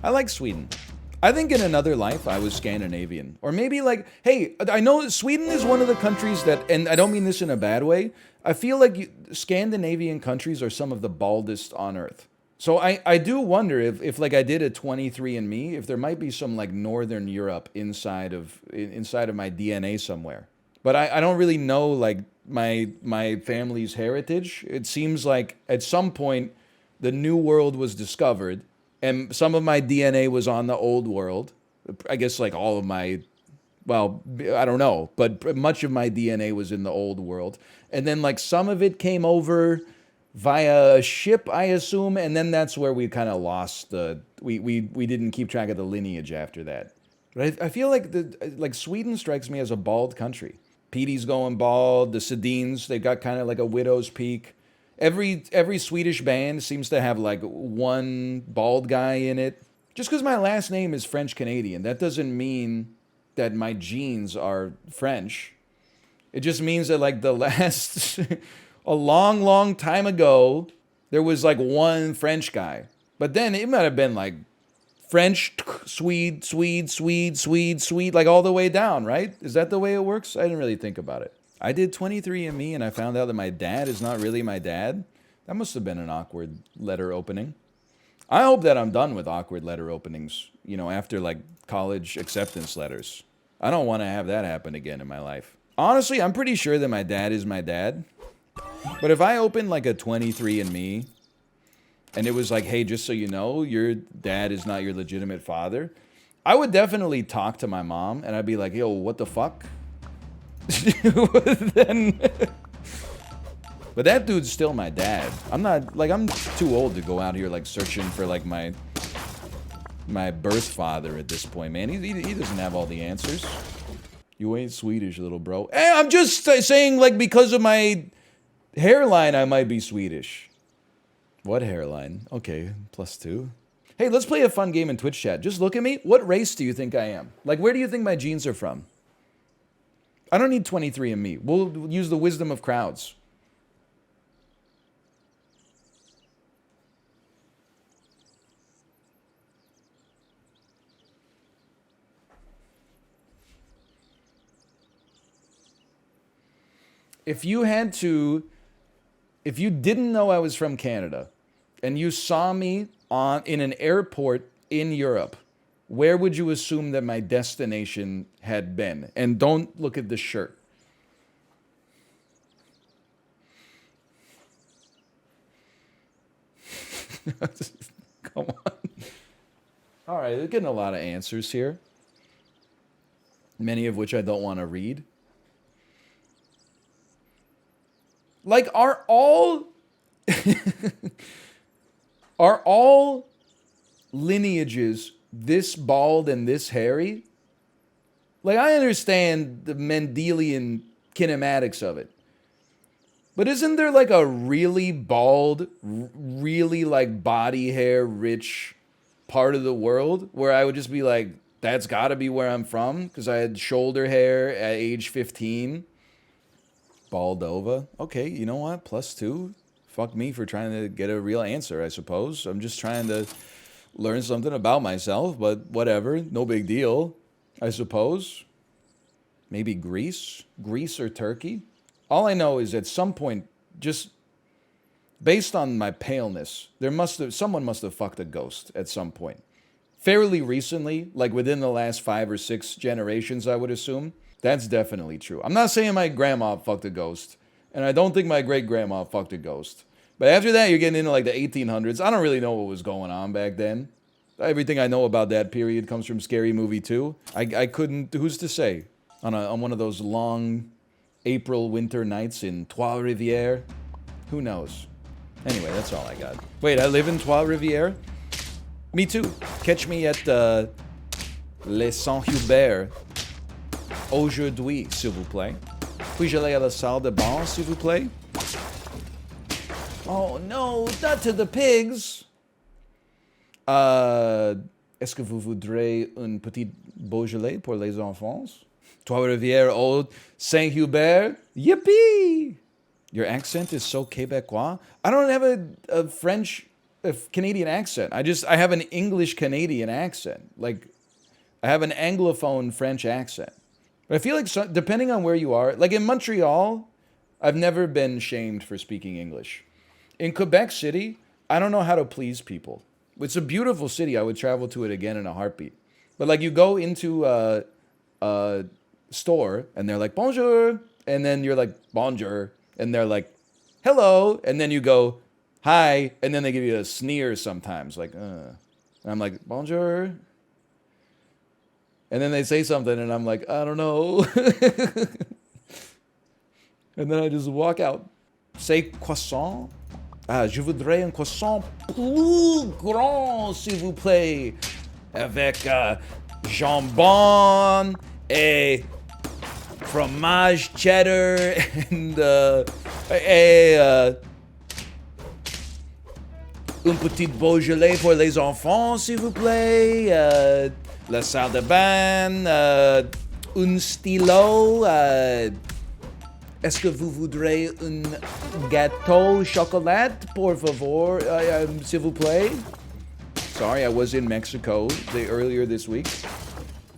I like Sweden. I think in another life I was Scandinavian. Or maybe like, hey, I know Sweden is one of the countries that, and I don't mean this in a bad way, I feel like Scandinavian countries are some of the baldest on earth. So I do wonder if like I did a 23andMe, if there might be some like Northern Europe inside of my DNA somewhere. But I don't really know like my family's heritage. It seems like at some point the new world was discovered and some of my DNA was on the old world. I guess like all of my, well, I don't know, but much of my DNA was in the old world. And then like some of it came over via a ship, I assume, and then that's where we kind of lost we didn't keep track of the lineage after that. But I feel like Sweden strikes me as a bald country. Petey's going bald. The Sedins, they got kind of like a widow's peak. Every Swedish band seems to have like one bald guy in it. Just because my last name is French Canadian, that doesn't mean that my genes are French. It just means that like the last a long, long time ago, there was like one French guy. But then it might have been like French, Swede, like all the way down, right? Is that the way it works? I didn't really think about it. I did 23andMe and I found out that my dad is not really my dad. That must have been an awkward letter opening. I hope that I'm done with awkward letter openings, you know, after like college acceptance letters. I don't want to have that happen again in my life. Honestly, I'm pretty sure that my dad is my dad. But if I opened like a 23andMe and it was like, hey, just so you know, your dad is not your legitimate father, I would definitely talk to my mom and I'd be like, yo, what the fuck? Then, but that dude's still my dad. I'm too old to go out here like searching for like my birth father at this point, man. He doesn't have all the answers. You ain't Swedish, little bro. Hey, I'm just saying like because of my hairline, I might be Swedish. What hairline? Okay, +2. Hey, let's play a fun game in Twitch chat. Just look at me. What race do you think I am? Like, where do you think my genes are from? I don't need 23andMe. We'll use the wisdom of crowds. If you didn't know I was from Canada and you saw me in an airport in Europe, where would you assume that my destination had been? And don't look at the shirt. Come on. All right, we're getting a lot of answers here. Many of which I don't want to read. Like, are all lineages this bald and this hairy? Like, I understand the Mendelian kinematics of it. But isn't there like a really bald, really like body hair rich part of the world where I would just be like, that's gotta be where I'm from? Because I had shoulder hair at age 15. Baldova. Okay, you know what? +2. Fuck me for trying to get a real answer, I suppose. I'm just trying to learn something about myself, but whatever. No big deal, I suppose. Maybe Greece? Greece or Turkey? All I know is at some point, just based on my paleness, someone must have fucked a ghost at some point. Fairly recently, like within the last 5 or 6 generations, I would assume. That's definitely true. I'm not saying my grandma fucked a ghost, and I don't think my great-grandma fucked a ghost. But after that, you're getting into like the 1800s. I don't really know what was going on back then. Everything I know about that period comes from Scary Movie 2. I couldn't, who's to say? On one of those long April winter nights in Trois-Rivières? Who knows? Anyway, that's all I got. Wait, I live in Trois-Rivières? Me too. Catch me at Les Saint-Hubert. Aujourd'hui, s'il vous plaît. Puis-je aller à la salle de bain, s'il vous plaît? Oh no, not to the pigs! Est-ce que vous voudrez un petit Beaujolais pour les enfants? Trois-Rivières, Old Saint-Hubert. Yippee! Your accent is so Quebecois. I don't have a French Canadian accent. I have an English Canadian accent. Like, I have an Anglophone French accent. But I feel like depending on where you are, like in Montreal, I've never been shamed for speaking English. In Quebec City, I don't know how to please people. It's a beautiful city. I would travel to it again in a heartbeat. But like you go into a store and they're like bonjour, and then you're like bonjour, and they're like hello, and then you go hi, and then they give you a sneer sometimes, like And I'm like bonjour, and then they say something, and I'm like I don't know, and then I just walk out. Say croissant. Ah, je voudrais un croissant plus grand, s'il vous plaît, avec jambon et fromage cheddar and un petit Beaujolais pour les enfants, s'il vous plaît, la salle de bain, un stylo. Est-ce que vous voudrez un gâteau au chocolat, por favor, s'il vous plaît? Sorry, I was in Mexico earlier this week.